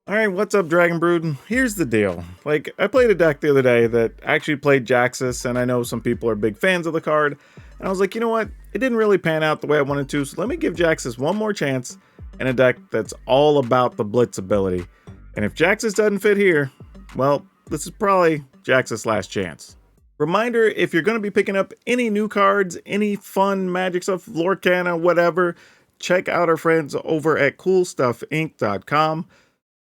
Alright, what's up, Dragon Brood? Here's the deal. Like, I played a deck the other day that actually played Jaxis, and I know some people are big fans of the card. And I was like, you know what? It didn't really pan out the way I wanted to, so let me give Jaxis one more chance in a deck that's all about the Blitz ability. And if Jaxis doesn't fit here, well, this is probably Jaxis' last chance. Reminder, if you're going to be picking up any new cards, any fun Magic stuff, Lorcana, whatever, check out our friends over at CoolStuffInc.com.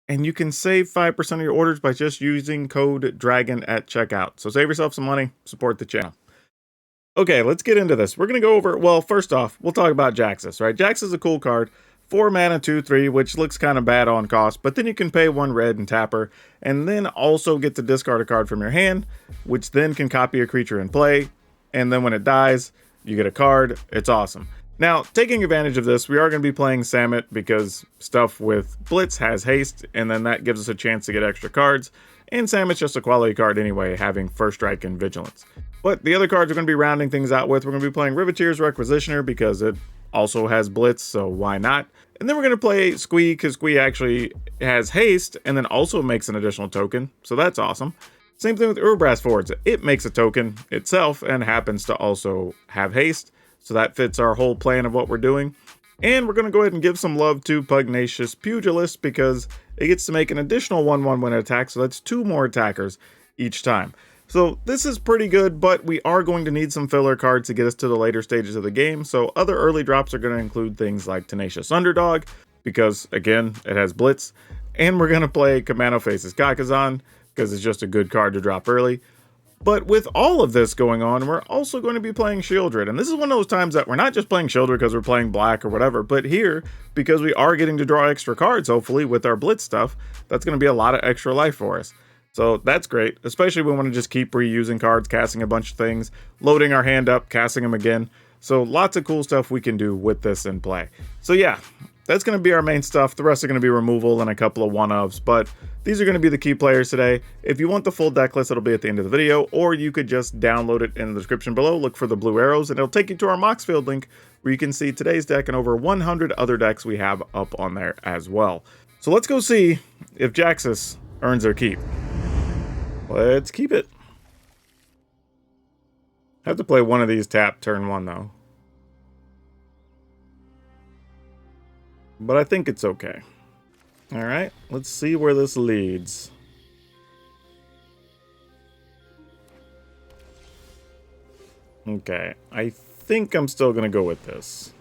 And you can save 5% of your orders by just using code DRAGON at checkout. So save yourself some money, support the channel. Okay, let's get into this. We're going to go over, well, first off, we'll talk about Jaxis, right? Jaxis is a cool card. 4 mana, 2/3, which looks kind of bad on cost, but then you can pay 1 red and tap her, and then also get to discard a card from your hand, which then can copy a creature in play, and then when it dies, you get a card. It's awesome. Now, taking advantage of this, we are going to be playing Samut because stuff with Blitz has haste, and then that gives us a chance to get extra cards. And Samut's just a quality card anyway, having First Strike and Vigilance. But the other cards we're going to be rounding things out with, we're going to be playing Riveteer's Requisitioner because it also has Blitz, so why not? And then we're going to play Squee because Squee actually has haste and then also makes an additional token, so that's awesome. Same thing with Urabrask Forge. It makes a token itself and happens to also have haste. So that fits our whole plan of what we're doing. And we're going to go ahead and give some love to Pugnacious Pugilist because it gets to make an additional 1/1 when it attacks. So that's 2 more attackers each time. So this is pretty good, but we are going to need some filler cards to get us to the later stages of the game. So other early drops are going to include things like Tenacious Underdog because, again, it has Blitz. And we're going to play Kamano Faces Kakazan because it's just a good card to drop early. But with all of this going on, we're also going to be playing Shieldred. And this is one of those times that we're not just playing Shieldred because we're playing black or whatever, but here, because we are getting to draw extra cards, hopefully, with our Blitz stuff, that's going to be a lot of extra life for us. So that's great, especially when we want to just keep reusing cards, casting a bunch of things, loading our hand up, casting them again. So lots of cool stuff we can do with this in play. So yeah, that's going to be our main stuff. The rest are going to be removal and a couple of one-ofs, but these are going to be the key players today. If you want the full deck list, it'll be at the end of the video, or you could just download it in the description below, look for the blue arrows, and it'll take you to our Moxfield link, where you can see today's deck and over 100 other decks we have up on there as well. So let's go see if Jaxis earns their keep. Let's keep it. I have to play one of these tap turn 1, though. But I think it's okay. Alright, let's see where this leads. Okay, I think I'm still going to go with this.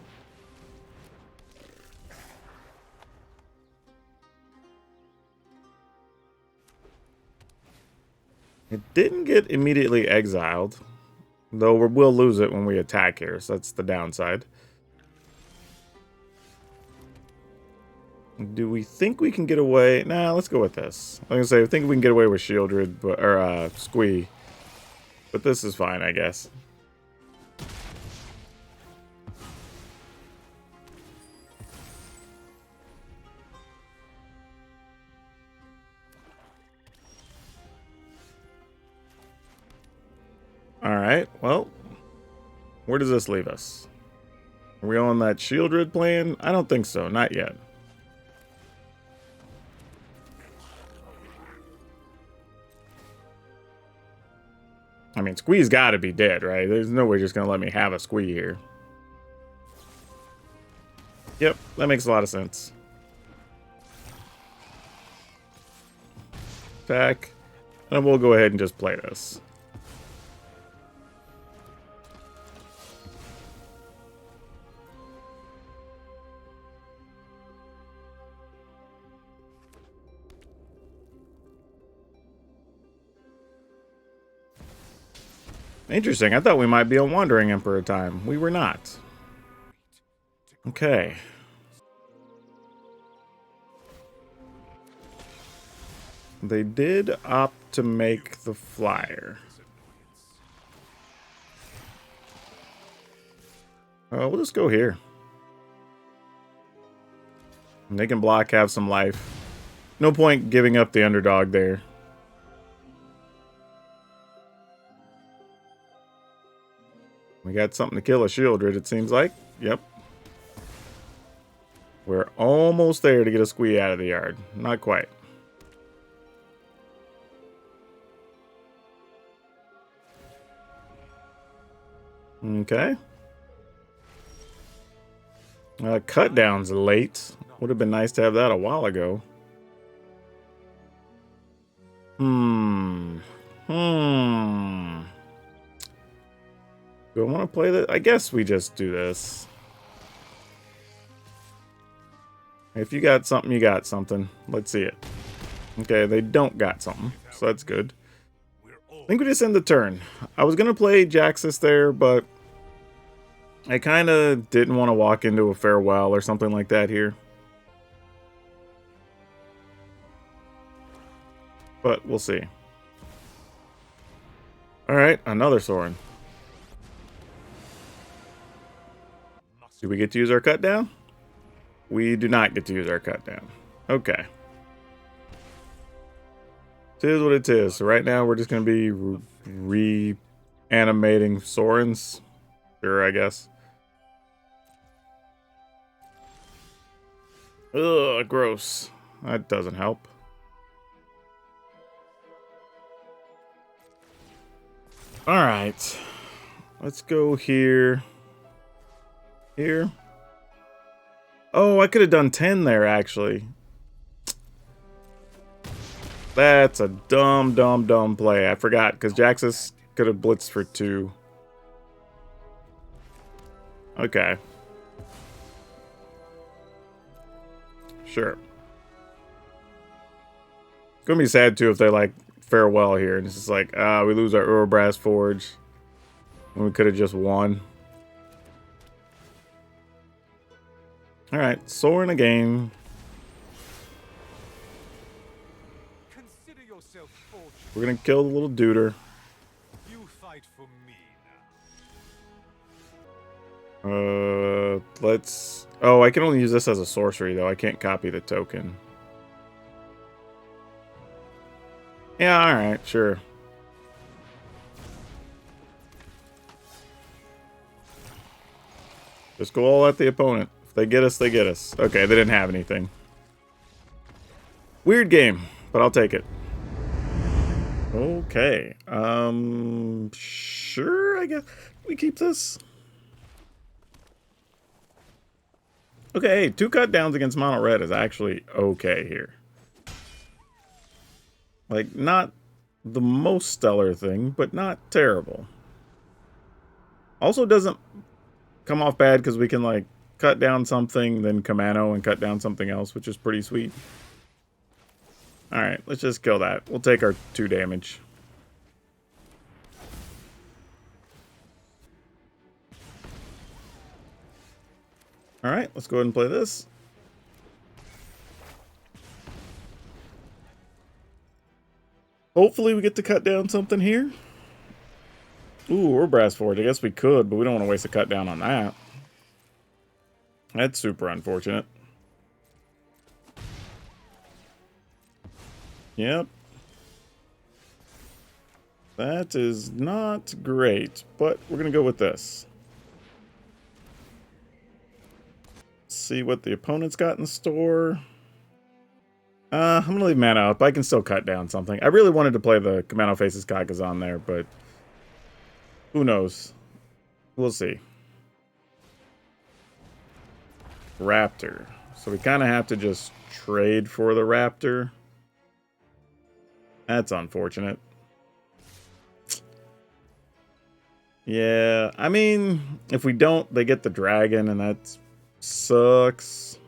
It didn't get immediately exiled, though we'll lose it when we attack here, so that's the downside. Do we think we can get away? Nah, let's go with this. I was gonna say, I think we can get away with Shieldred, but, or Squee. But this is fine, I guess. Alright, well, where does this leave us? Are we on that Shieldred plan? I don't think so, not yet. I mean, Squee's got to be dead, right? There's no way just going to let me have a Squee here. Yep, that makes a lot of sense. Attack. And we'll go ahead and just play this. Interesting. I thought we might be on Wandering Emperor time. We were not. Okay. They did opt to make the flyer. We'll just go here. And they can block, have some life. No point giving up the underdog there. We got something to kill a Shieldred, it seems like. Yep. We're almost there to get a Squee out of the yard. Not quite. Okay. Cut down's late. Would have been nice to have that a while ago. Do I want to play this? I guess we just do this. If you got something, you got something. Let's see it. Okay, they don't got something, so that's good. I think we just end the turn. I was going to play Jaxis there, but I kind of didn't want to walk into a farewell or something like that here. But we'll see. Alright, another Sorin. Do we get to use our cut down? We do not get to use our cut down. Okay. It is what it is. So right now we're just going to be reanimating Sorins. Sure, I guess. Ugh, gross. That doesn't help. Alright. Let's go here. Here. Oh, I could have done 10 there, actually. That's a dumb play. I forgot, because Jaxis could have blitzed for 2. Okay. Sure. It's gonna be sad, too, if they, like, farewell here. And it's just like, we lose our Urbrass Forge. And we could have just won. Alright, Sorin again. We're gonna kill the little duder. You fight for me now. Let's... Oh, I can only use this as a sorcery, though. I can't copy the token. Yeah, alright, sure. Just go all at the opponent. If they get us, they get us. Okay, they didn't have anything. Weird game, but I'll take it. Okay. Sure, I guess we keep this. Okay, 2 cut downs against mono red is actually okay here. Like, not the most stellar thing, but not terrible. Also doesn't come off bad because we can, like, cut down something, then Kamano and cut down something else, which is pretty sweet. Alright, let's just kill that. We'll take our 2 damage. Alright, let's go ahead and play this. Hopefully we get to cut down something here. Ooh, or Brass Forge. I guess we could, but we don't want to waste a cut down on that. That's super unfortunate. Yep. That is not great, but we're going to go with this. See what the opponent's got in store. I'm going to leave mana up. I can still cut down something. I really wanted to play the Kamano Faces Kakazan there, but who knows? We'll see. Raptor. So we kind of have to just trade for the Raptor. That's unfortunate. Yeah, I mean, if we don't, they get the dragon, and that sucks.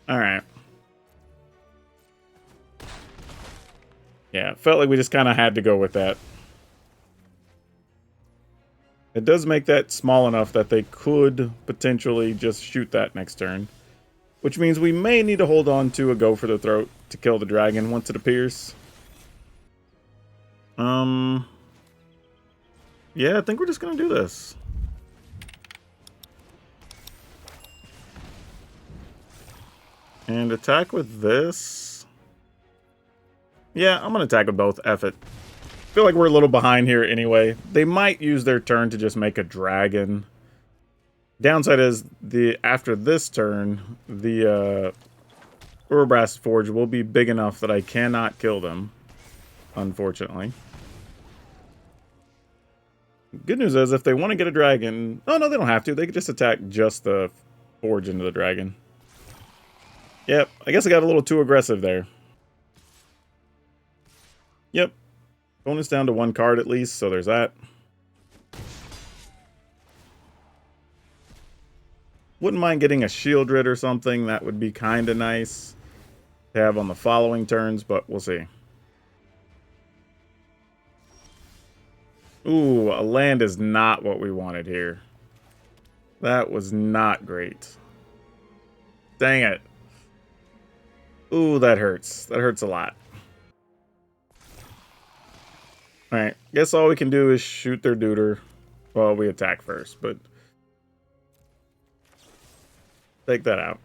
Alright. Yeah, felt like we just kind of had to go with that. It does make that small enough that they could potentially just shoot that next turn. Which means we may need to hold on to a Go for the Throat to kill the dragon once it appears. Yeah, I think we're just going to do this. And attack with this. Yeah, I'm going to attack with both. F it. I feel like we're a little behind here anyway. They might use their turn to just make a dragon. Downside is, after this turn, the Urbrass Forge will be big enough that I cannot kill them, unfortunately. Good news is if they want to get a dragon... Oh, no, they don't have to. They could just attack just the forge into the dragon. Yep, I guess I got a little too aggressive there. Yep. Bonus down to 1 card at least, so there's that. Wouldn't mind getting a Shieldred or something. That would be kind of nice to have on the following turns, but we'll see. Ooh, a land is not what we wanted here. That was not great. Dang it. Ooh, that hurts. That hurts a lot. Alright, guess all we can do is shoot their duder. Well, we attack first, but... take that out.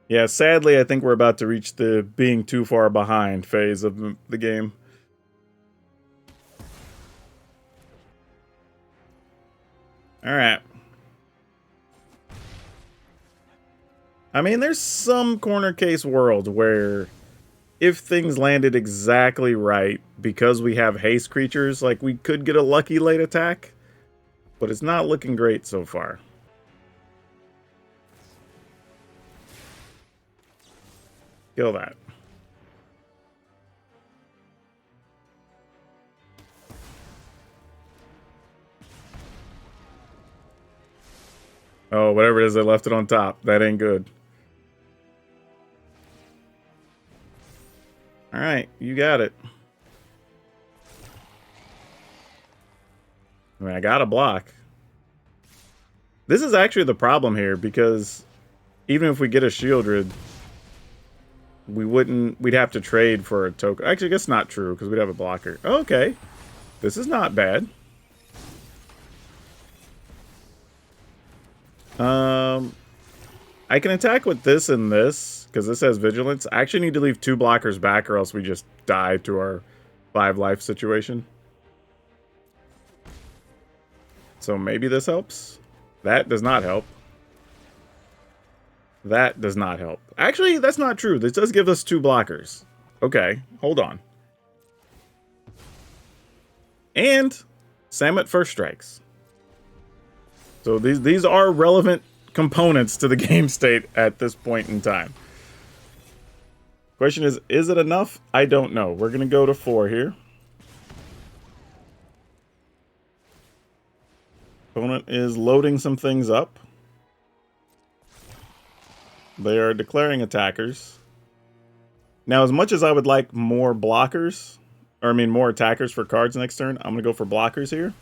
Yeah, sadly, I think we're about to reach the being too far behind phase of the game. Alright. I mean, there's some corner case world where if things landed exactly right, because we have haste creatures, like we could get a lucky late attack, but it's not looking great so far. Kill that. Oh, whatever it is, they left it on top. That ain't good. Alright, you got it. I mean, I got a block. This is actually the problem here, because even if we get a Shieldred, we'd have to trade for a token. Actually, I guess not true, because we'd have a blocker. Okay. This is not bad. I can attack with this and this, because this has vigilance. I actually need to leave 2 blockers back, or else we just die to our 5 life situation. So maybe this helps. That does not help. That does not help. Actually, that's not true. This does give us 2 blockers. Okay, hold on. And Samet first strikes. So these are relevant components to the game state at this point in time. Question is it enough? I don't know. We're going to go to 4 here. Opponent is loading some things up. They are declaring attackers. Now, as much as I would like more blockers, or I mean more attackers for cards next turn, I'm going to go for blockers here.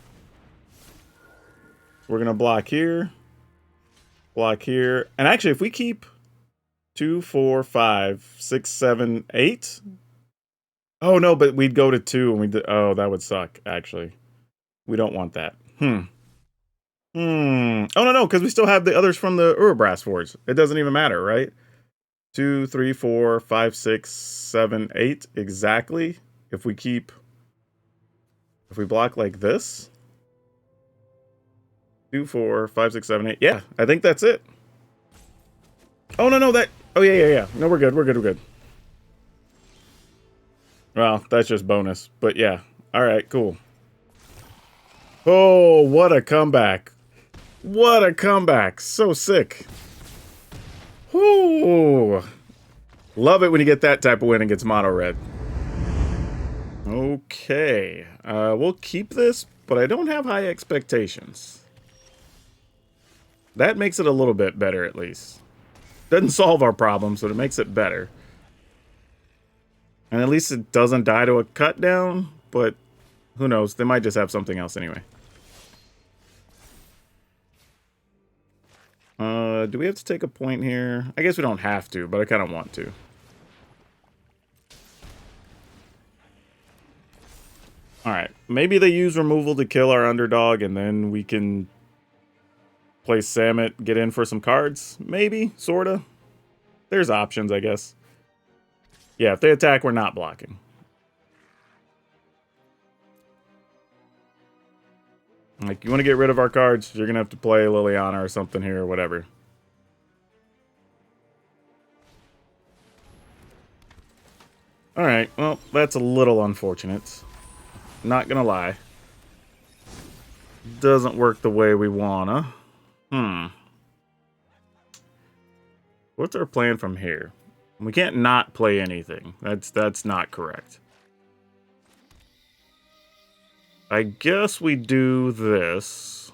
We're going to block here. Block here. And actually, if we keep 2, 4, 5, 6, 7, 8. Oh, no, but we'd go to 2 and we'd... Oh, that would suck, actually. We don't want that. Oh, no, because we still have the others from the Urabrass Forge. It doesn't even matter, right? 2, 3, 4, 5, 6, 7, 8. Exactly. If we keep... If we block like this... 2, 4, 5, 6, 7, 8. Yeah, I think that's it. Oh, no, that... Oh, yeah. No, we're good. Well, that's just bonus. But yeah. All right, cool. Oh, what a comeback. What a comeback. So sick. Whoo. Love it when you get that type of win against mono red. Okay. We'll keep this, but I don't have high expectations. That makes it a little bit better, at least. Doesn't solve our problems, but it makes it better. And at least it doesn't die to a cut down, but who knows? They might just have something else anyway. Do we have to take a point here? I guess we don't have to, but I kind of want to. Alright, maybe they use removal to kill our underdog, and then we can play Samet, get in for some cards. Maybe, sorta. There's options, I guess. Yeah, if they attack, we're not blocking. Like, you want to get rid of our cards, you're going to have to play Liliana or something here or whatever. Alright, well, that's a little unfortunate. Not gonna lie. Doesn't work the way we wanna. What's our plan from here? We can't not play anything. That's not correct. I guess we do this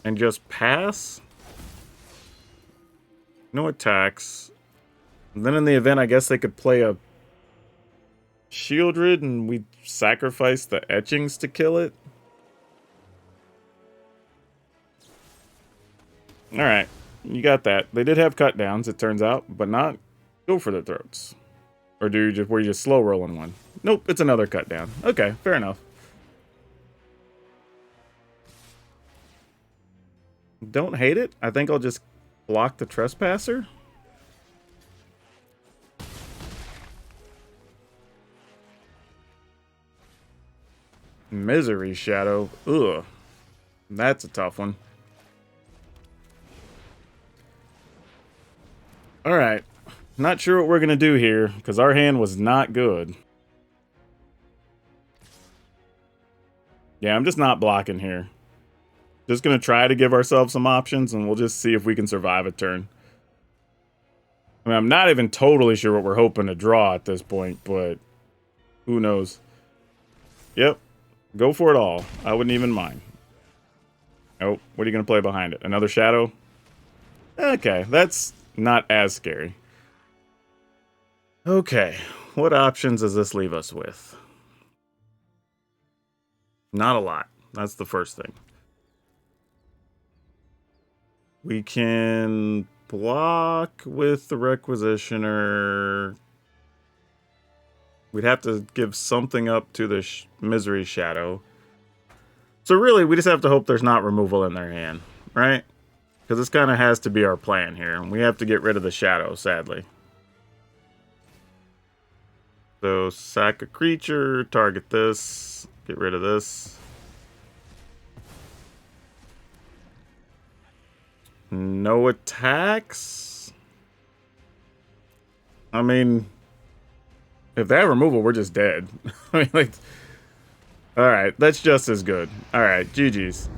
and just pass. No attacks. And then in the event, I guess they could play a Shieldred and we sacrifice the etchings to kill it. Alright, you got that. They did have cut downs, it turns out, but not go for the throats. Or do you just were you just slow rolling one? Nope, it's another cut down. Okay, fair enough. Don't hate it. I think I'll just block the Trespasser. Misery Shadow. Ugh. That's a tough one. Alright. Not sure what we're going to do here, because our hand was not good. Yeah, I'm just not blocking here. Just going to try to give ourselves some options, and we'll just see if we can survive a turn. I mean, I'm not even totally sure what we're hoping to draw at this point, but who knows. Yep. Go for it all. I wouldn't even mind. Oh, what are you going to play behind it? Another Shadow? Okay, that's not as scary. Okay, what options does this leave us with? Not a lot. That's the first thing. We can block with the Requisitioner. We'd have to give something up to the Misery Shadow. So really, we just have to hope there's not removal in their hand, right? Because this kind of has to be our plan here. We have to get rid of the Shadow, sadly. So, sack a creature, target this, get rid of this. No attacks? I mean, if they have removal, we're just dead. I mean, like, alright, that's just as good. Alright, GG's.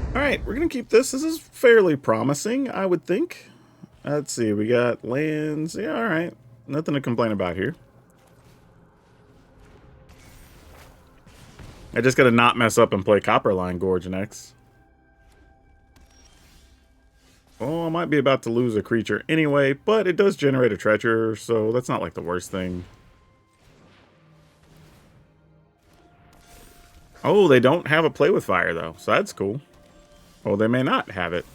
Alright, we're gonna keep this. This is fairly promising, I would think. Let's see, we got lands. Yeah, alright. Nothing to complain about here. I just gotta not mess up and play Copperline Gorge next. Oh, I might be about to lose a creature anyway, but it does generate a treasure, so that's not like the worst thing. Oh, they don't have a play with fire though, so that's cool. Oh, they may not have it.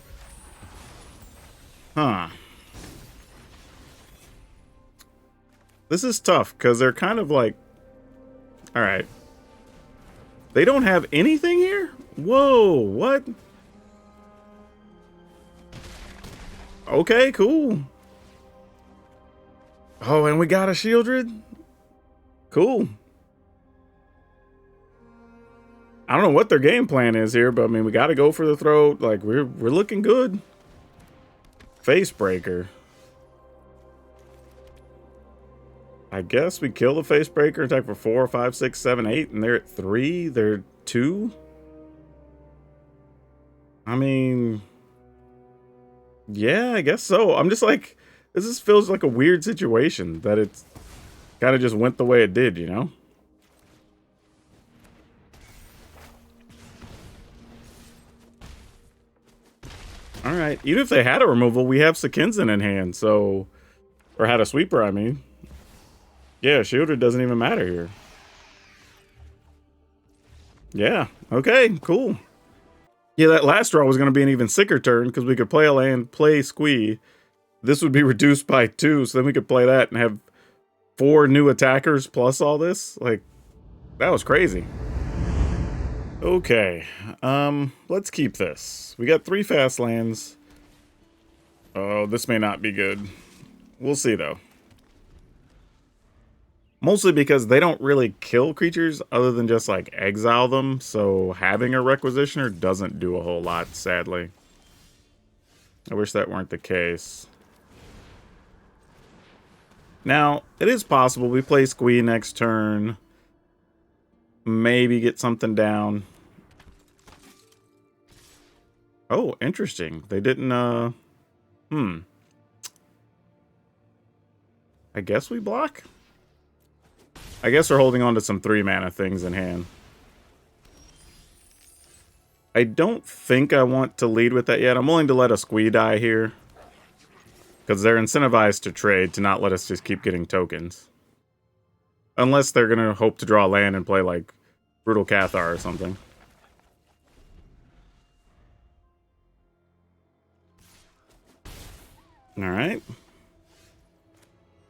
Huh. This is tough, because they're kind of like... Alright. They don't have anything here? Whoa, what? Okay, cool. Oh, and we got a Shieldred? Cool. I don't know what their game plan is here, but I mean, we got to go for the throat. Like, we're looking good. Facebreaker. I guess we kill the Facebreaker, attack for 4, 5, 6, 7, 8, and they're at 3. They're 2. I mean, yeah, I guess so. I'm just like, this just feels like a weird situation that it's kind of just went the way it did, you know? Alright, even if they had a removal, we have Sekinzen in hand, so... Or had a sweeper, I mean. Yeah, Shieldred doesn't even matter here. Yeah, okay, cool. Yeah, that last draw was going to be an even sicker turn, because we could play a land, play Squee. This would be reduced by 2, so then we could play that and have 4 new attackers plus all this. Like, that was crazy. Okay, let's keep this. We got 3 fast lands. Oh, this may not be good. We'll see, though. Mostly because they don't really kill creatures other than just, like, exile them. So having a Requisitioner doesn't do a whole lot, sadly. I wish that weren't the case. Now, it is possible we play Squee next turn. maybe get something down. Oh, interesting. They didn't, I guess we block? I guess we're holding on to some 3-mana things in hand. I don't think I want to lead with that yet. I'm willing to let a squee die here. Because they're incentivized to trade to not let us just keep getting tokens. Unless they're going to hope to draw land and play like Brutal Cathar or something. Alright.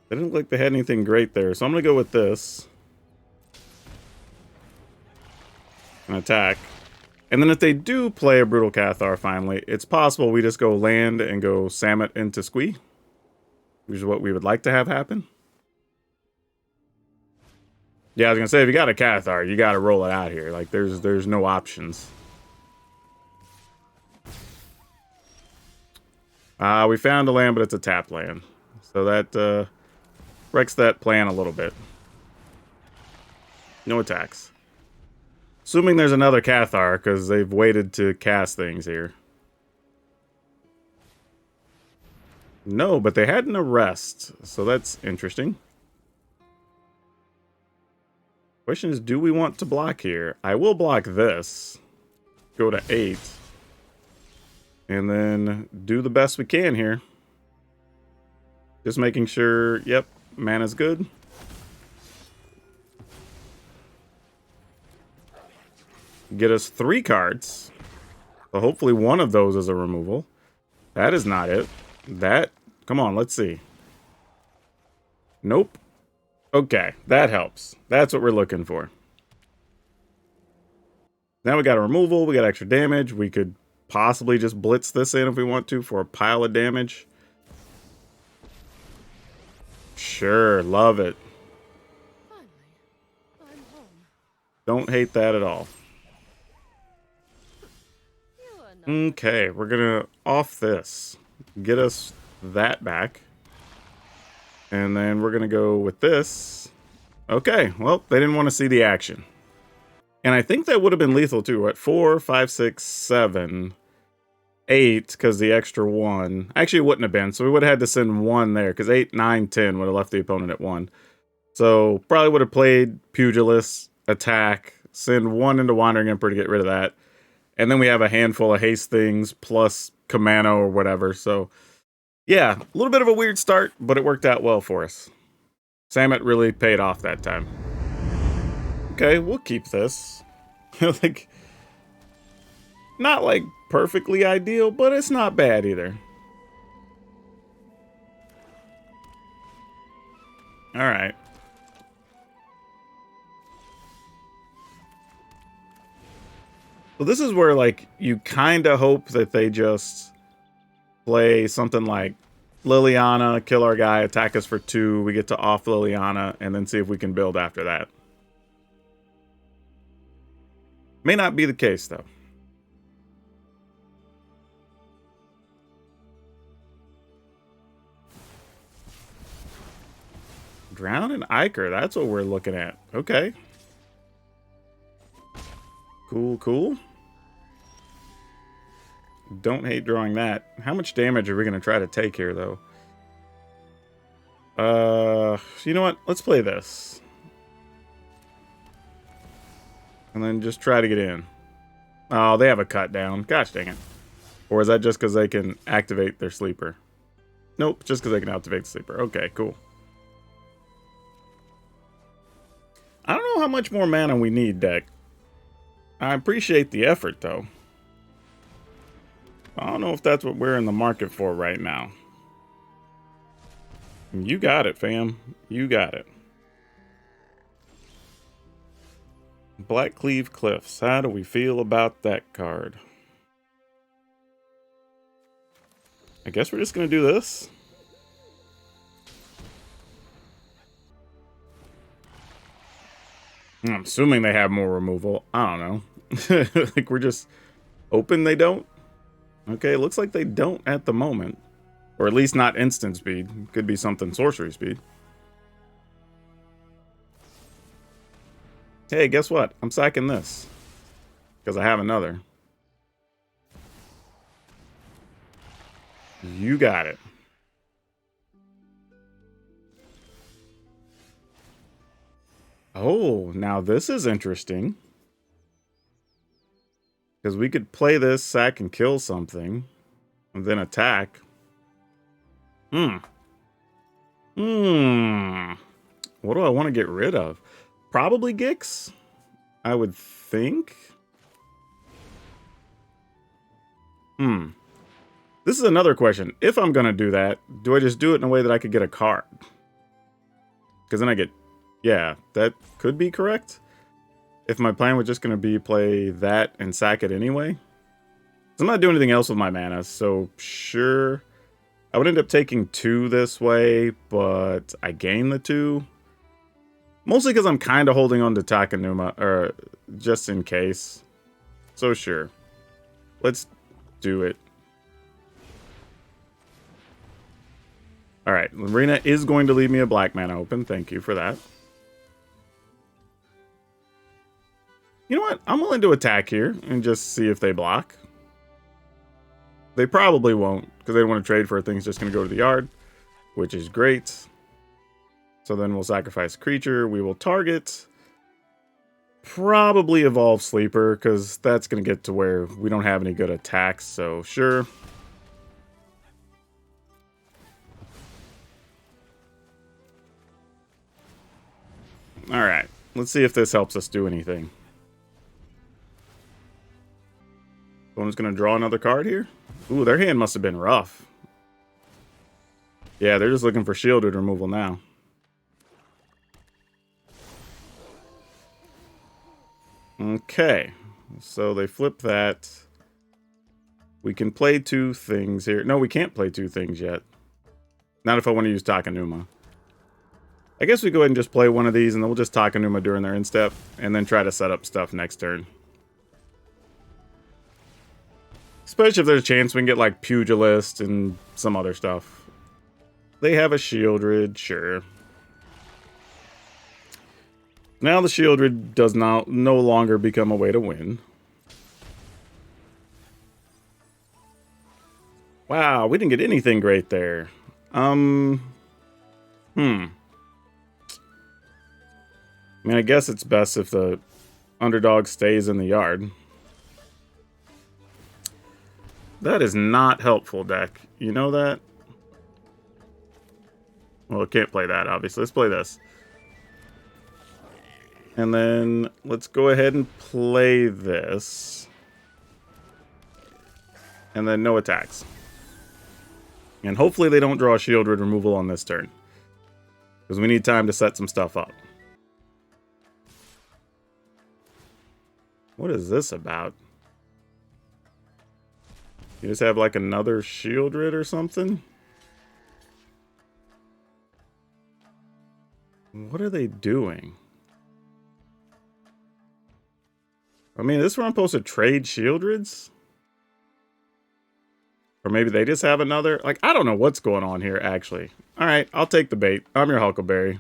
They didn't look like they had anything great there, so I'm going to go with this. And attack. And then if they do play a Brutal Cathar finally, it's possible we just go land and go Samut into Squee. Which is what we would like to have happen. Yeah, I was going to say, if you got a Cathar, you got to roll it out here. Like, there's no options. We found a land, but it's a tap land. So that wrecks that plan a little bit. No attacks. Assuming there's another Cathar, because they've waited to cast things here. No, but they had an arrest, so that's interesting. Question is, do we want to block here? I will block this. Go to 8. And then do the best we can here. Just making sure, yep, mana's good. Get us 3 cards. So hopefully one of those is a removal. That is not it. That, come on, let's see. Nope. Okay, that helps. That's what we're looking for. Now we got a removal, we got extra damage. We could possibly just blitz this in if we want to for a pile of damage. Sure, love it. Finally, I'm home. Don't hate that at all. You are not Okay, we're gonna off this. Get us that back. And then we're gonna go with this. Okay, well, they didn't want to see the action. And I think that would have been lethal too. At 4, 5, 6, 7, 8, because the extra 1. Actually, it wouldn't have been, so we would have had to send 1 there, because 8, 9, 10 would have left the opponent at 1. So probably would have played Pugilist, attack, send 1 into Wandering Emperor to get rid of that. And then we have a handful of haste things, plus Kamano or whatever, so... yeah, a little bit of a weird start, but it worked out well for us. Samut really paid off that time. Okay, we'll keep this. Like, not like perfectly ideal, but it's not bad either. Alright. So this is where, like, you kind of hope that they just... play something like Liliana, kill our guy, attack us for 2, we get to off Liliana, and then see if we can build after that. May not be the case, though. Drown and Iker, that's what we're looking at. Okay. Cool, cool. Don't hate drawing that. How much damage are we going to try to take here, though? You know what? Let's play this. And then just try to get in. Oh, they have a cut down. Gosh dang it. Or is that just because they can activate their sleeper? Nope, just because they can activate the sleeper. Okay, cool. I don't know how much more mana we need, deck. I appreciate the effort, though. I don't know if that's what we're in the market for right now. You got it, fam. You got it. Blackcleave Cliffs. How do we feel about that card? I guess we're just going to do this. I'm assuming they have more removal. I don't know. Like, we're just hoping they don't. Okay, looks like they don't at the moment. Or at least not instant speed. Could be something sorcery speed. Hey, guess what? I'm sacking this. Because I have another. You got it. Oh, now this is interesting. Because we could play this, sack and kill something. And then attack. Hmm. What do I want to get rid of? Probably Gix, I would think. This is another question. If I'm going to do that, do I just do it in a way that I could get a card? Because then I get... Yeah, that could be correct. If my plan was just going to be play that and sack it anyway. I'm not doing anything else with my mana, so sure. I would end up taking 2 this way, but I gain the 2. Mostly because I'm kind of holding on to Takenuma, or just in case. So sure. Let's do it. Alright, Arena is going to leave me a black mana open. Thank you for that. You know what? I'm willing to attack here and just see if they block. They probably won't, because they don't want to trade for things just going to go to the yard, which is great. So then we'll sacrifice a creature. We will target. Probably evolve Sleeper, because that's going to get to where we don't have any good attacks, so sure. Alright, let's see if this helps us do anything. Opponent's going to draw another card here. Ooh, their hand must have been rough. Yeah, they're just looking for shielded removal now. Okay, so they flip that. We can play 2 things here. No, we can't play 2 things yet. Not if I want to use Takenuma. I guess we go ahead and just play one of these, and then we'll just Takenuma during their instep, and then try to set up stuff next turn. Especially if there's a chance we can get, like, Pugilist and some other stuff. They have a Shieldred, sure. Now the Shieldred does no longer become a way to win. Wow, we didn't get anything great there. I mean, I guess it's best if the underdog stays in the yard. That is not helpful, deck. You know that? Well, it can't play that, obviously. Let's play this. And then let's go ahead and play this. And then no attacks. And hopefully they don't draw a Shieldred removal on this turn. Because we need time to set some stuff up. What is this about? You just have like another Shieldred or something? What are they doing? I mean, is this where I'm supposed to trade Shieldreds? Or maybe they just have another? Like, I don't know what's going on here, actually. Alright, I'll take the bait. I'm your Huckleberry.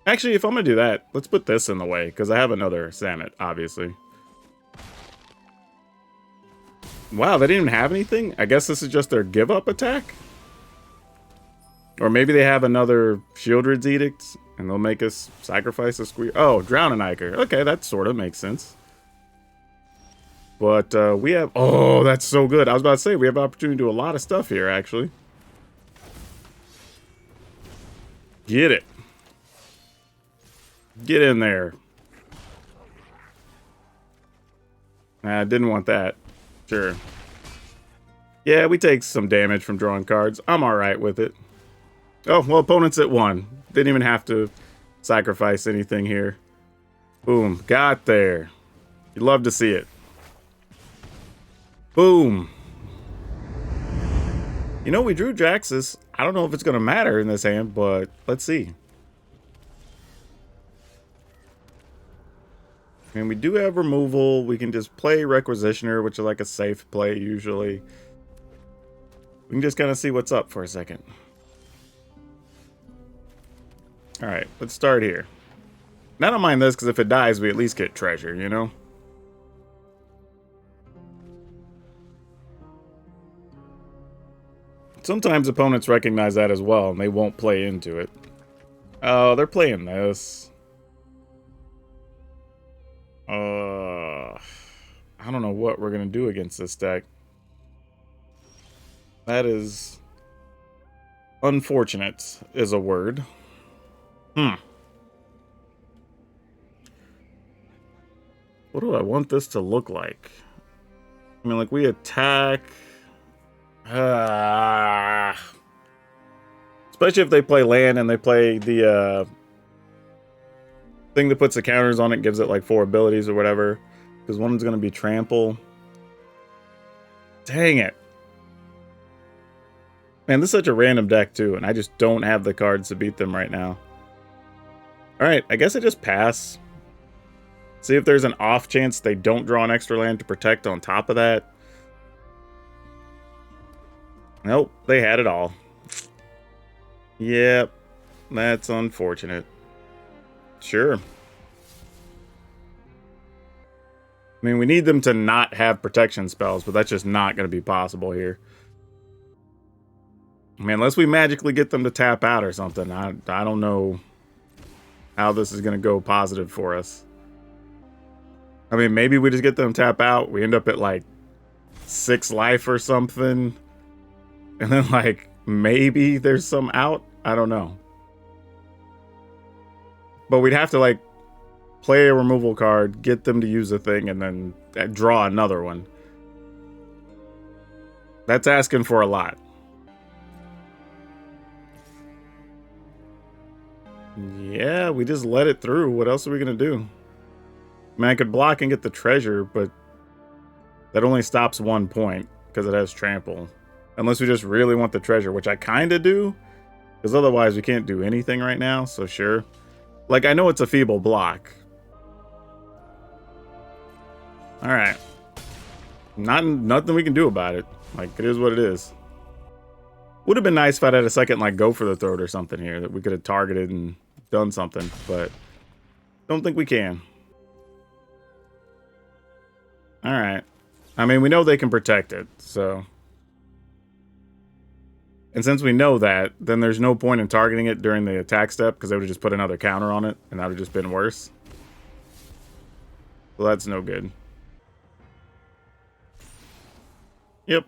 Actually, if I'm going to do that, let's put this in the way, because I have another Samet, obviously. Wow, they didn't even have anything? I guess this is just their give-up attack? Or maybe they have another Shieldred's Edict, and they'll make us sacrifice a Squeer. Oh, Drown an Iker. Okay, that sort of makes sense. But we have... Oh, that's so good. I was about to say, we have opportunity to do a lot of stuff here, actually. Get it. Get in there. Nah, I didn't want that. Sure. Yeah, we take some damage from drawing cards. I'm alright with it. Oh, well, opponent's at 1. Didn't even have to sacrifice anything here. Boom. Got there. You'd love to see it. Boom. You know, we drew Jaxis. I don't know if it's going to matter in this hand, but let's see. I mean, we do have removal. We can just play Requisitioner, which is like a safe play usually. We can just kind of see what's up for a second. Alright, let's start here. I don't mind this, because if it dies, we at least get treasure, you know? Sometimes opponents recognize that as well, and they won't play into it. Oh, they're playing this. I don't know what we're going to do against this deck. That is... unfortunate, is a word. What do I want this to look like? I mean, like, we attack... especially if they play land and they play the thing that puts the counters on it, gives it like 4 abilities or whatever. Because one's going to be trample. Dang it. Man, this is such a random deck too, and I just don't have the cards to beat them right now. Alright, I guess I just pass. See if there's an off chance they don't draw an extra land to protect on top of that. Nope, they had it all. Yep, that's unfortunate. Sure. I mean, we need them to not have protection spells, but that's just not going to be possible here. I mean, unless we magically get them to tap out or something, I don't know how this is going to go positive for us. I mean, maybe we just get them to tap out, we end up at like 6 life or something, and then like maybe there's some out. I don't know. But we'd have to like play a removal card, get them to use a thing, and then draw another one. That's asking for a lot. Yeah, we just let it through. What else are we going to do? I mean, I could block and get the treasure, but that only stops 1 point because it has trample. Unless we just really want the treasure, which I kind of do. Because otherwise we can't do anything right now, so sure. Like, I know it's a feeble block. Alright. Nothing we can do about it. Like, it is what it is. Would have been nice if I'd had a second, like, go for the throat or something here. That we could have targeted and done something, but don't think we can. Alright. I mean, we know they can protect it, so... And since we know that, then there's no point in targeting it during the attack step, because they would have just put another counter on it, and that would have just been worse. So that's no good. Yep.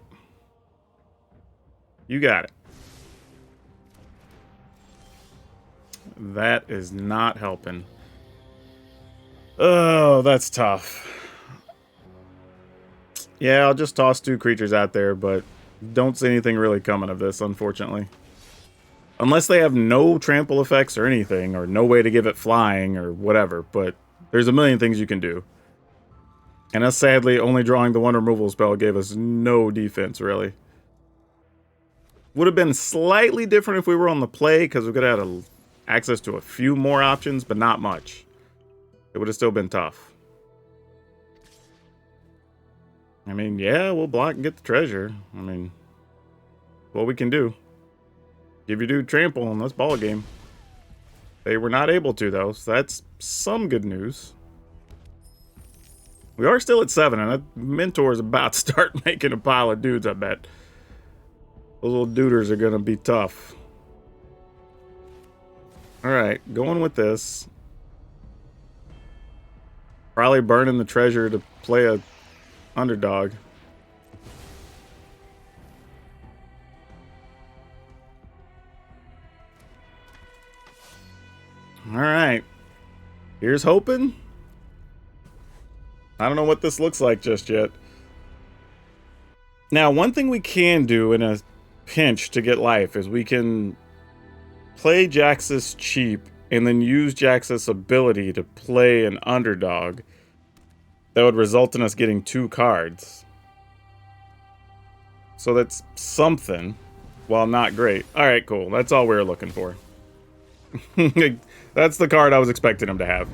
You got it. That is not helping. Oh, that's tough. Yeah, I'll just toss 2 creatures out there, but don't see anything really coming of this, unfortunately. Unless they have no trample effects or anything, or no way to give it flying or whatever, but there's a million things you can do. And us sadly only drawing the 1 removal spell gave us no defense, really. Would have been slightly different if we were on the play, because we could have had access to a few more options, but not much. It would have still been tough. I mean, yeah, we'll block and get the treasure. I mean, what we can do. Give your dude trample and let's ball a game. They were not able to, though, so that's some good news. We are still at 7, and that Mentor's about to start making a pile of dudes, I bet. Those little duders are going to be tough. Alright, going with this. Probably burning the treasure to play a underdog. Alright. Here's hoping. I don't know what this looks like just yet. Now, one thing we can do in a pinch to get life is we can play Jaxis cheap and then use Jaxis' ability to play an underdog. That would result in us getting 2 cards. So that's something, while not great. Alright, cool. That's all we were looking for. That's the card I was expecting him to have.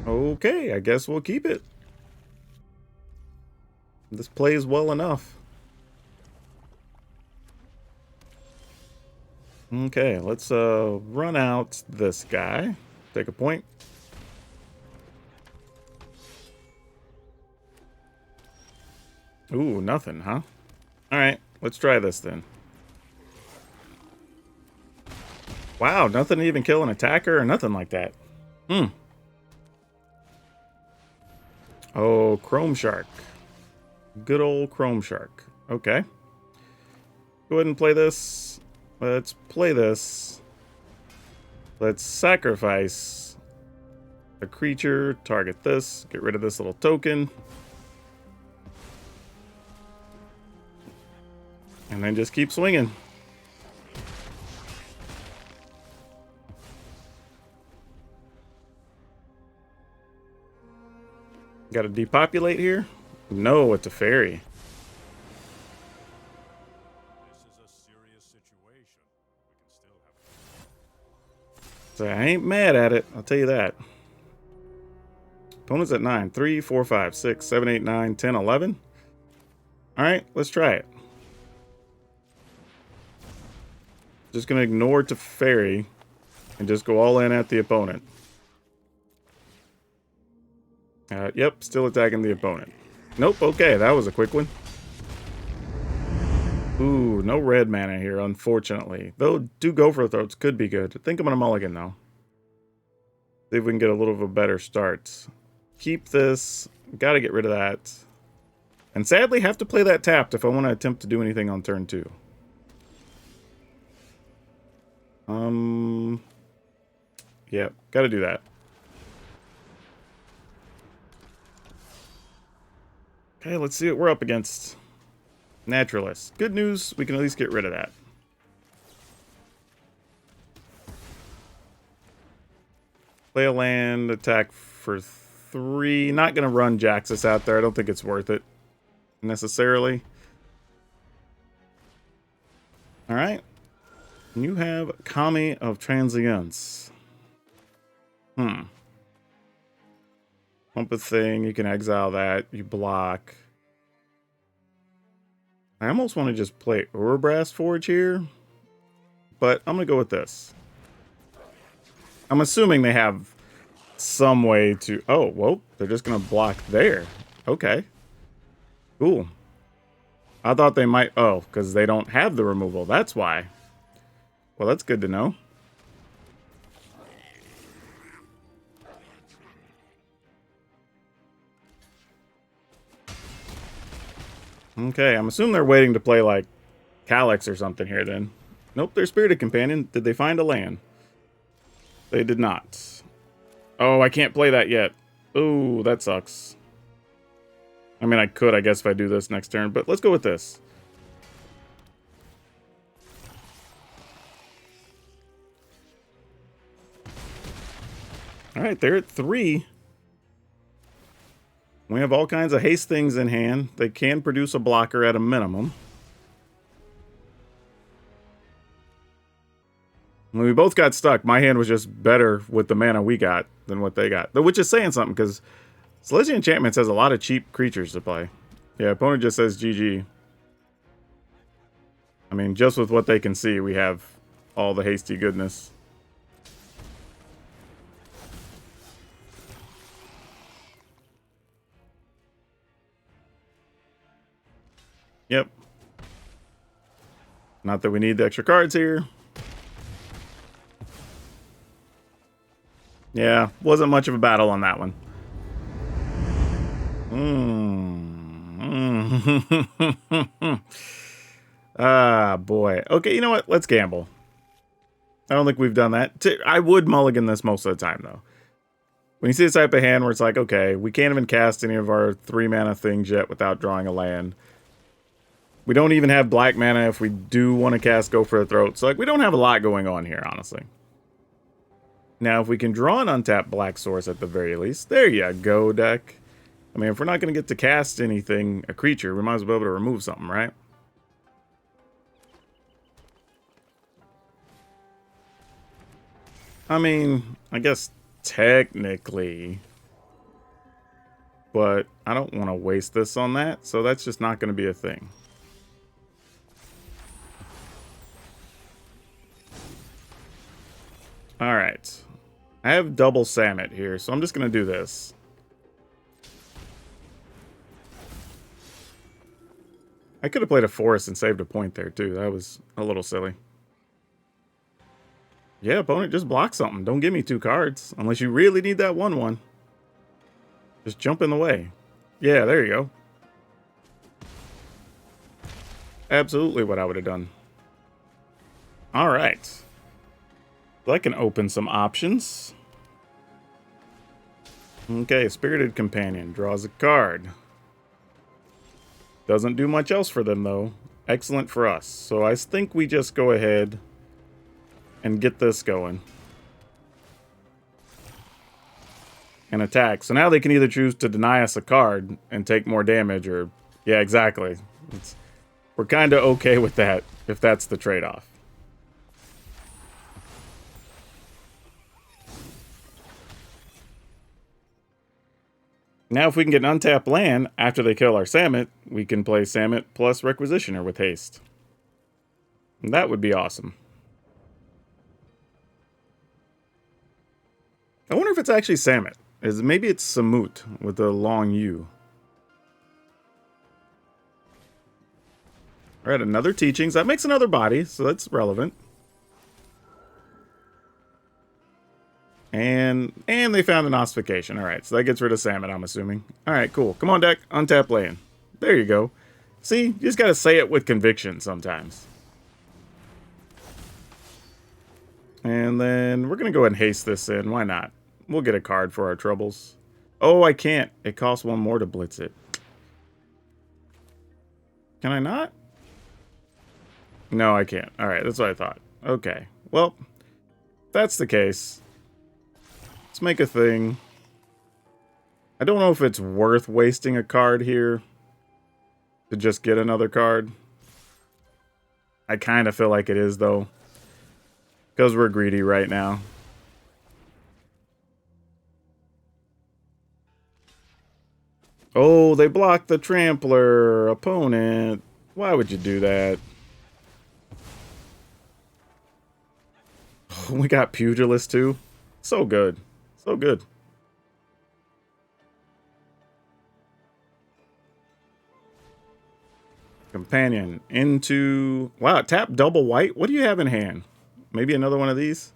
Okay, I guess we'll keep it. This plays well enough. Okay, let's run out this guy. Take a point. Ooh, nothing, huh? Alright, let's try this then. Wow, nothing to even kill an attacker or nothing like that. Oh, Chrome Shark. Good old Chrome Shark. Okay. Go ahead and play this. Let's play this. Let's sacrifice a creature, target this, get rid of this little token. And then just keep swinging. Got to depopulate here? No, it's a fairy. This is a serious situation. We can still have. So I ain't mad at it, I'll tell you that. Opponent's at 9. 3, 4, 5, 6, 7, 8, 9, 10, 11. Alright, let's try it. Just gonna ignore Teferi and just go all in at the opponent. Yep, still attacking the opponent. Nope, okay, that was a quick one. Ooh, no red mana here, unfortunately. Though, do go for throats could be good. I think I'm gonna mulligan, though. See if we can get a little of a better start. Keep this. Gotta get rid of that. And sadly, have to play that tapped if I want to attempt to do anything on turn 2. Yeah, gotta do that. Okay, let's see what we're up against. Naturalist. Good news, we can at least get rid of that. Play a land, attack for 3. Not gonna run Jaxis out there. I don't think it's worth it necessarily. Alright. You have Kami of Transience. Pump a thing, you can exile that, you block. I almost want to just play Urabrass Forge here, but I'm going to go with this. I'm assuming they have some way to... Oh, whoa, they're just going to block there. Okay. Cool. I thought they might... Oh, because they don't have the removal, that's why. Well, that's good to know. Okay, I'm assuming they're waiting to play, like, Calyx or something here, then. Nope, they're Spirited Companion. Did they find a land? They did not. Oh, I can't play that yet. Ooh, that sucks. I mean, I could, I guess, if I do this next turn, but let's go with this. Alright, they're at 3. We have all kinds of haste things in hand. They can produce a blocker at a minimum. When we both got stuck, my hand was just better with the mana we got than what they got. Which is saying something, because Selesnya Enchantments has a lot of cheap creatures to play. Yeah, opponent just says GG. I mean, just with what they can see, we have all the hasty goodness. Yep. Not that we need the extra cards here. Yeah, wasn't much of a battle on that one. Ah, boy. Okay, you know what? Let's gamble. I don't think we've done that. I would mulligan this most of the time, though. When you see this type of hand where it's like, okay, we can't even cast any of our 3 mana things yet without drawing a land. We don't even have black mana if we do want to cast Go for the Throat. So, like, we don't have a lot going on here, honestly. Now, if we can draw an untapped black source at the very least, there you go, deck. I mean, if we're not going to get to cast anything, a creature, we might as well be able to remove something, right? I mean, I guess technically, but I don't want to waste this on that, so that's just not going to be a thing. All right. I have double Samet here, so I'm just going to do this. I could have played a forest and saved a point there, too. That was a little silly. Yeah, opponent, just block something. Don't give me 2 cards. Unless you really need that 1/1. Just jump in the way. Yeah, there you go. Absolutely what I would have done. Alright. So I can open some options. Okay, Spirited Companion draws a card. Doesn't do much else for them, though. Excellent for us. So I think we just go ahead and get this going. And attack. So now they can either choose to deny us a card and take more damage, or... Yeah, exactly. We're kind of okay with that, if that's the trade-off. Now if we can get an untapped land after they kill our Samet, we can play Samet plus Requisitioner with haste. And that would be awesome. I wonder if it's actually Samet. Maybe it's Samut with a long U. Alright, another Teachings. That makes another body, so that's relevant. And they found an ossification. Alright, so that gets rid of Samet, I'm assuming. Alright, cool. Come on, deck. Untap land. There you go. See? You just gotta say it with conviction sometimes. And then we're gonna go ahead and haste this in. Why not? We'll get a card for our troubles. Oh, I can't. It costs 1 more to blitz it. Can I not? No, I can't. Alright, that's what I thought. Okay. Well, if that's the case, let's make a thing. I don't know if it's worth wasting a card here to just get another card. I kind of feel like it is, though, because we're greedy right now. Oh, they blocked the Trampler. Opponent. Why would you do that? Oh, we got Pugilist, too. So good. So good. Companion into... Wow, tap double white? What do you have in hand? Maybe another one of these?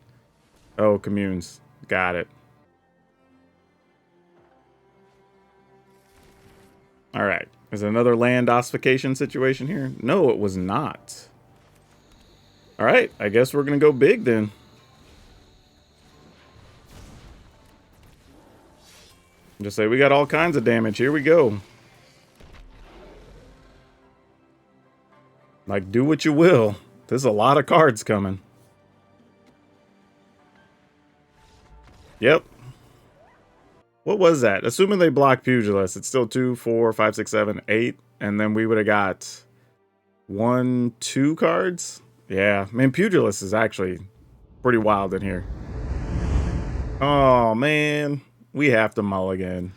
Oh, communes. Got it. Alright. Is it another land ossification situation here? No, it was not. Alright, I guess we're going to go big then. Just say we got all kinds of damage. Here we go. Like, do what you will. There's a lot of cards coming. Yep. What was that? Assuming they block Pugilist, it's still 2, 4, 5, 6, 7, 8. And then we would have got 1, 2 cards. Yeah, man, Pugilist is actually pretty wild in here. Oh, man. We have to mulligan.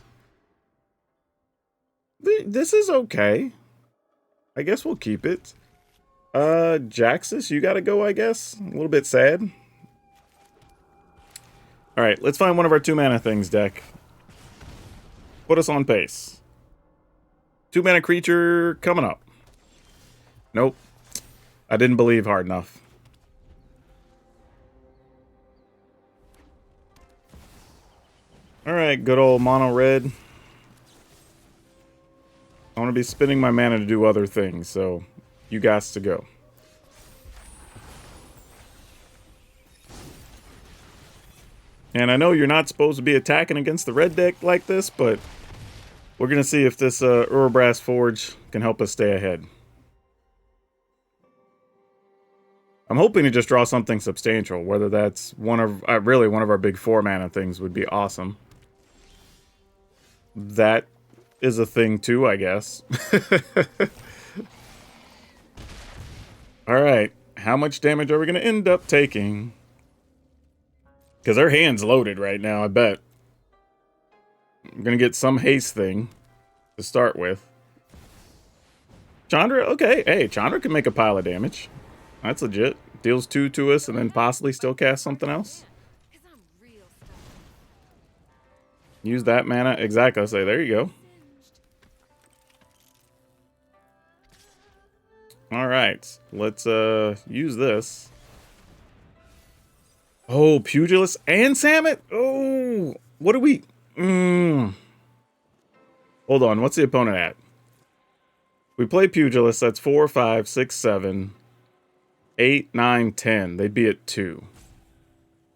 This is okay. I guess we'll keep it. Jaxis, you gotta go, I guess. A little bit sad. Alright, let's find one of our 2-mana things, deck. Put us on pace. 2-mana creature coming up. Nope. I didn't believe hard enough. Alright, good old mono red. I want to be spending my mana to do other things, so you guys to go. And I know you're not supposed to be attacking against the red deck like this, but we're going to see if this Urabrass Forge can help us stay ahead. I'm hoping to just draw something substantial, whether that's really one of our big 4-mana things would be awesome. That is a thing too, I guess. Alright, how much damage are we going to end up taking? Because our hand's loaded right now, I bet. I'm going to get some haste thing to start with. Chandra, okay. Hey, Chandra can make a pile of damage. That's legit. Deals 2 to us and then possibly still cast something else. Use that mana. Exactly. I'll say, there you go. All right. Let's use this. Oh, Pugilist and Samet? Oh, what do we... Hold on, what's the opponent at? We play Pugilist, that's 4, 5, 6, 7, 8, 9, 10. They'd be at 2.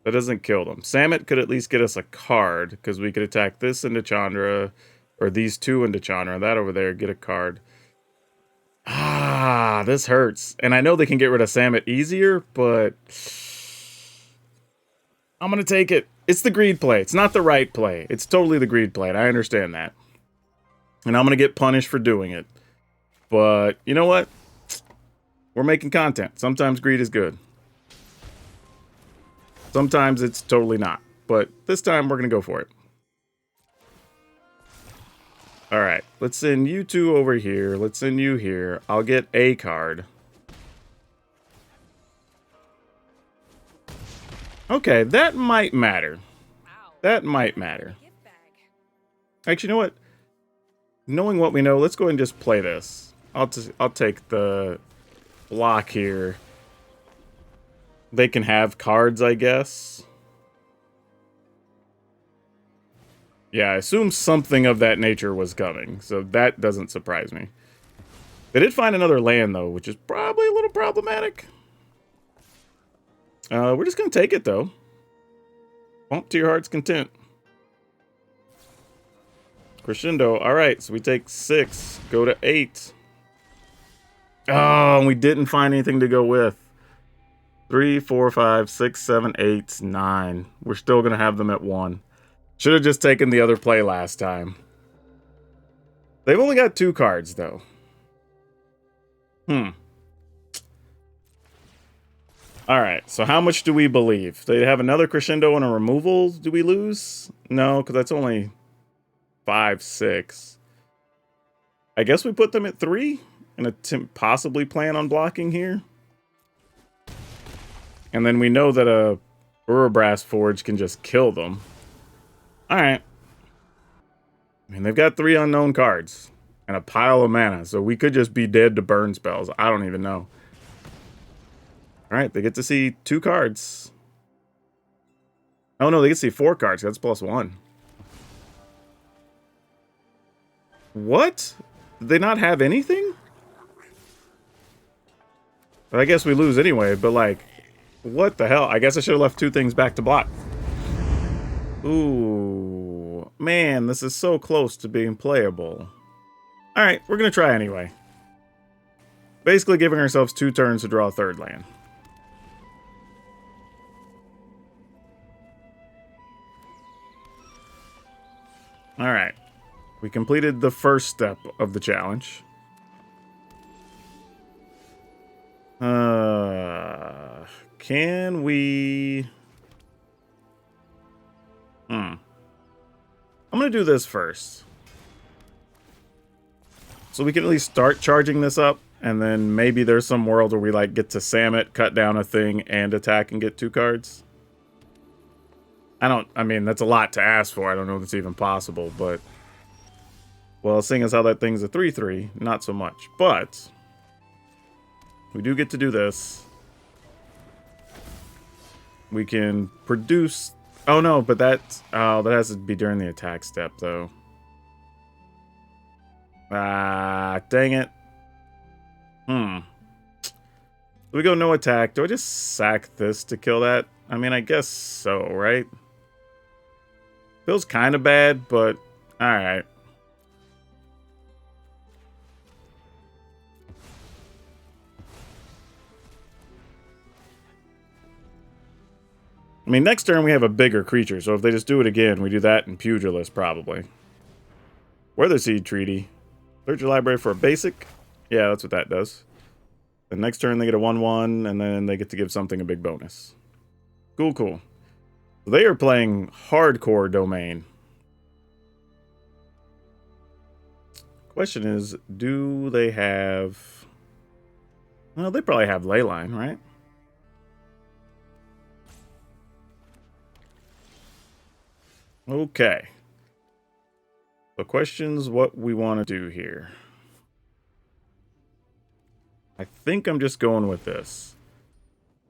That doesn't kill them. Samet could at least get us a card, because we could attack this into Chandra, or these two into Chandra, and that over there, get a card. Ah, this hurts. And I know they can get rid of Samet easier, but... I'm going to take it. It's the greed play. It's not the right play. It's totally the greed play, and I understand that. And I'm going to get punished for doing it. But, you know what? We're making content. Sometimes greed is good. Sometimes it's totally not. But this time, we're going to go for it. Alright, let's send you two over here. Let's send you here. I'll get a card. Okay, that might matter. That might matter. Actually, you know what? Knowing what we know, let's go ahead and just play this. I'll take the block here. They can have cards, I guess. Yeah, I assume something of that nature was coming, so that doesn't surprise me. They did find another land, though, which is probably a little problematic. We're just going to take it, though. Bump to your heart's content. Crescendo. All right, so we take 6, go to 8. Oh, and we didn't find anything to go with. 3, 4, 5, 6, 7, 8, 9. We're still going to have them at 1. Should have just taken the other play last time. They've only got 2 cards, though. Alright, so how much do we believe? They have another crescendo and a removal? Do we lose? No, because that's only 5, 6. I guess we put them at 3 and possibly plan on blocking here. And then we know that a Urabrass Forge can just kill them. Alright. I mean, they've got 3 unknown cards and a pile of mana, so we could just be dead to burn spells. I don't even know. Alright, they get to see 2 cards. Oh no, they get to see 4 cards. That's +1. What? Did they not have anything? I guess we lose anyway, but like, what the hell? I guess I should have left 2 things back to block. Ooh, man, this is so close to being playable. Alright, we're going to try anyway. Basically giving ourselves 2 turns to draw a 3rd land. Alright, we completed the first step of the challenge. Can we... I'm going to do this first. So we can at least start charging this up, and then maybe there's some world where we like get to Samet, cut down a thing, and attack and get 2 cards. I mean, that's a lot to ask for. I don't know if it's even possible, but... Well, seeing as how that thing's a 3/3, not so much. But... we do get to do this. We can produce... Oh, no, but that has to be during the attack step, though. Ah, dang it. Do we go no attack? Do I just sack this to kill that? I mean, I guess so, right? Feels kind of bad, but alright. I mean, next turn we have a bigger creature, so if they just do it again, we do that in Pugilist, probably. Weather Seed Treaty. Search your library for a basic. Yeah, that's what that does. The next turn they get a 1/1, and then they get to give something a big bonus. Cool, cool. So they are playing hardcore Domain. Question is, do they have... Well, they probably have Leyline, right? Okay. The question's what we want to do here. I think I'm just going with this.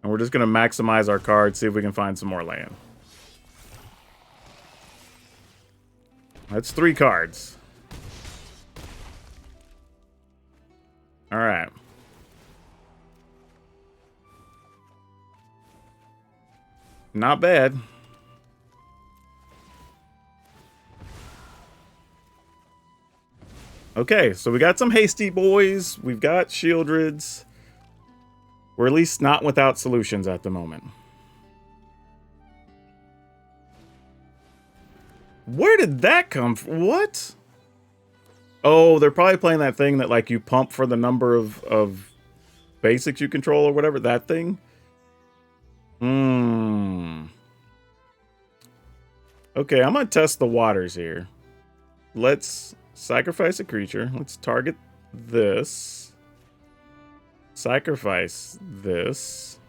And we're just going to maximize our cards, see if we can find some more land. That's 3 cards. Alright. Not bad. Okay, so we got some hasty boys. We've got Shieldreds. We're at least not without solutions at the moment. Where did that come from? What? Oh, they're probably playing that thing that, like, you pump for the number of basics you control or whatever. That thing? Okay, I'm going to test the waters here. Let's sacrifice a creature. Let's target this. Sacrifice this.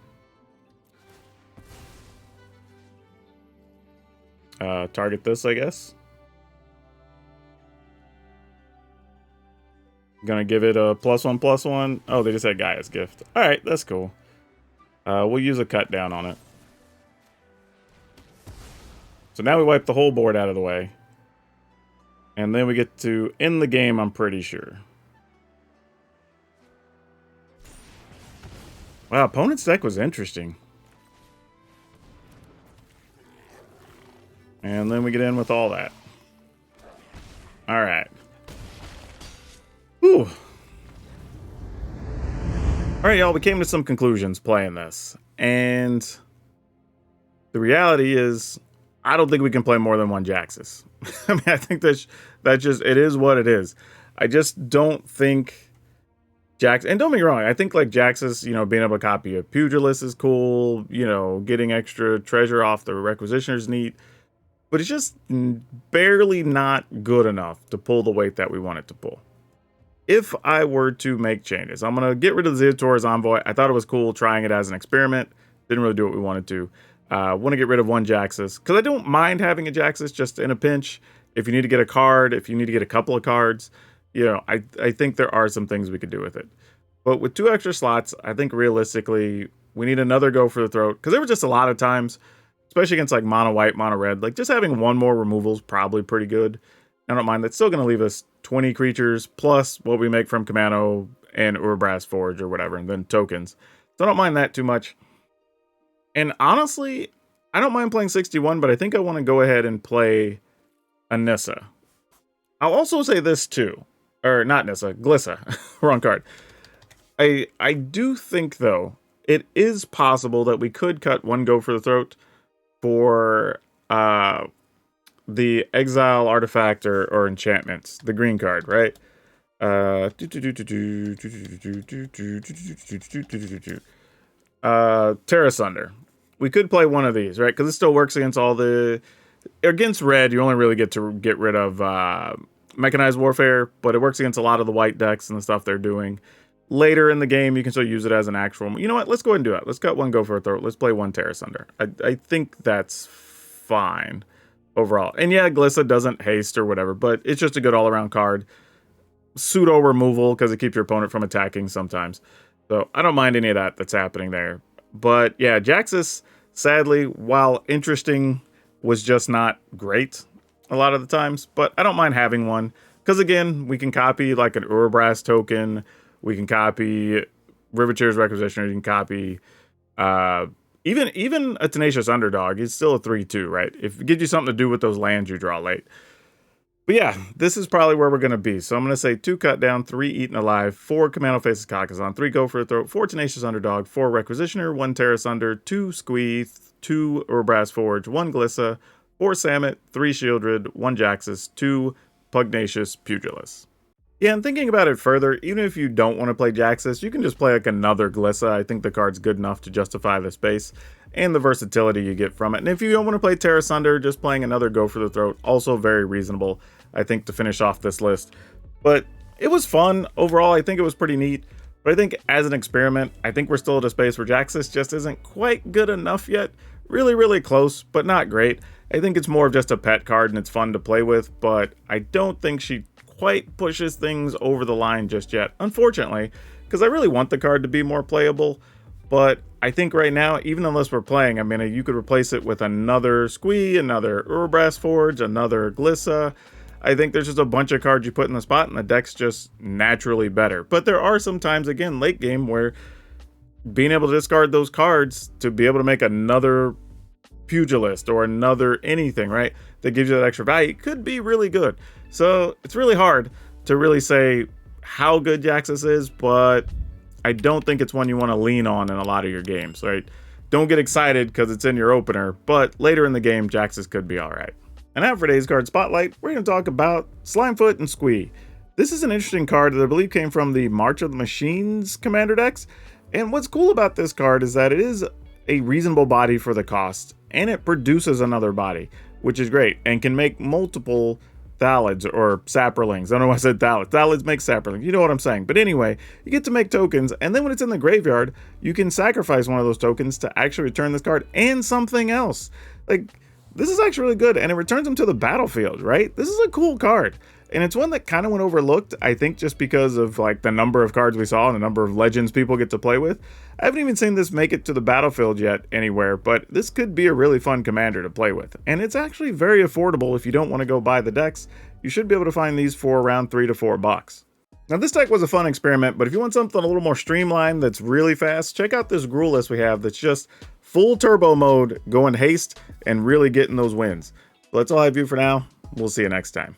Target this, I guess. Gonna give it a +1/+1. Oh, they just had Gaia's Gift. Alright, that's cool. We'll use a cut down on it. So now we wipe the whole board out of the way. And then we get to end the game, I'm pretty sure. Wow, opponent's deck was interesting. And then we get in with all that. Alright. Whew. Alright, y'all, we came to some conclusions playing this. And the reality is, I don't think we can play more than one Jaxis. I mean, I think that just, it is what it is. I just don't think Jax, and don't get me wrong, I think like Jaxis, you know, being able to copy a Pugilist is cool, you know, getting extra treasure off the Requisitioner is neat, but it's just barely not good enough to pull the weight that we want it to pull. If I were to make changes, I'm going to get rid of the Zerator's Envoy. I thought it was cool trying it as an experiment. Didn't really do what we wanted to. Want to get rid of one Jaxis, because I don't mind having a Jaxis just in a pinch. If you need to get a card, if you need to get a couple of cards, you know, I think there are some things we could do with it. But with 2 extra slots, I think realistically, we need another go for the throat. Because there were just a lot of times, especially against like mono white, mono red, like just having one more removal is probably pretty good. I don't mind. That's still going to leave us 20 creatures plus what we make from Kamano and Urbrass Forge or whatever, and then tokens. So I don't mind that too much. And honestly, I don't mind playing 61, but I think I want to go ahead and play a Nissa. I'll also say this too. Or not Nissa, Glissa. Wrong card. I do think, though, it is possible that we could cut one go for the throat for the exile artifact or enchantments. The green card, right? Terra Sunder. We could play one of these, right? Because it still works against all the... Against red, you only really get to get rid of Mechanized Warfare, but it works against a lot of the white decks and the stuff they're doing. Later in the game, you can still use it as an actual... You know what? Let's go ahead and do that. Let's cut one go for a throat. Let's play one Terra Sunder. I think that's fine overall. And yeah, Glissa doesn't haste or whatever, but it's just a good all-around card. Pseudo removal, because it keeps your opponent from attacking sometimes. So I don't mind any of that that's happening there. But yeah, Jaxis, sadly, while interesting, was just not great a lot of the times. But I don't mind having one. Because again, we can copy like an Urbrass token. We can copy Riveteer's Requisitioner. You can copy even a Tenacious Underdog. It's still a 3/2, right? If it gives you something to do with those lands you draw late. But yeah, this is probably where we're going to be. So I'm going to say 2 Cut Down, 3 Eaten Alive, 4 Commando Faces Kakazan, 3 Go for the Throat, 4 Tenacious Underdog, 4 Requisitioner, 1 Terra Sunder, 2 Squeeze, 2 Urbrass Forge, 1 Glissa, 4 Samut, 3 Shieldred, 1 Jaxis, 2 Pugnacious Pugilist. Yeah, and thinking about it further, even if you don't want to play Jaxis, you can just play like another Glissa. I think the card's good enough to justify the space and the versatility you get from it. And if you don't want to play Terra Sunder, just playing another Go for the Throat, also very reasonable, I think, to finish off this list. But it was fun. Overall, I think it was pretty neat. But I think as an experiment, I think we're still at a space where Jaxis just isn't quite good enough yet really, really close, but not great. I think it's more of just a pet card and it's fun to play with, but I don't think she quite pushes things over the line just yet, unfortunately, because I really want the card to be more playable. But I think right now, even unless we're playing, I mean, you could replace it with another Squee, another Urbrass Forge, another Glissa. I think there's just a bunch of cards you put in the spot and the deck's just naturally better. But there are some times, again, late game where being able to discard those cards to be able to make another Pugilist or another anything, right, that gives you that extra value could be really good. So it's really hard to really say how good Jaxis is, but I don't think it's one you want to lean on in a lot of your games, right? Don't get excited because it's in your opener, but later in the game, Jaxis could be all right. And now for today's card spotlight, we're going to talk about Slimefoot and Squee. This is an interesting card that I believe came from the March of the Machines commander decks. And what's cool about this card is that it is a reasonable body for the cost, and it produces another body, which is great, and can make multiple Thalids or Saprolings. I don't know why I said Thalids. Thalids make Saprolings. You know what I'm saying. But anyway, you get to make tokens, and then when it's in the graveyard, you can sacrifice one of those tokens to actually return this card and something else. Like, this is actually really good, and it returns them to the battlefield, right? This is a cool card. And it's one that kind of went overlooked, I think, just because of like the number of cards we saw and the number of legends people get to play with. I haven't even seen this make it to the battlefield yet anywhere, but this could be a really fun commander to play with. And it's actually very affordable if you don't want to go buy the decks. You should be able to find these for around $3 to $4. Now this deck was a fun experiment, but if you want something a little more streamlined that's really fast, check out this Gruul list we have that's just full turbo mode, going haste, and really getting those wins. So that's all I have for you for now. We'll see you next time.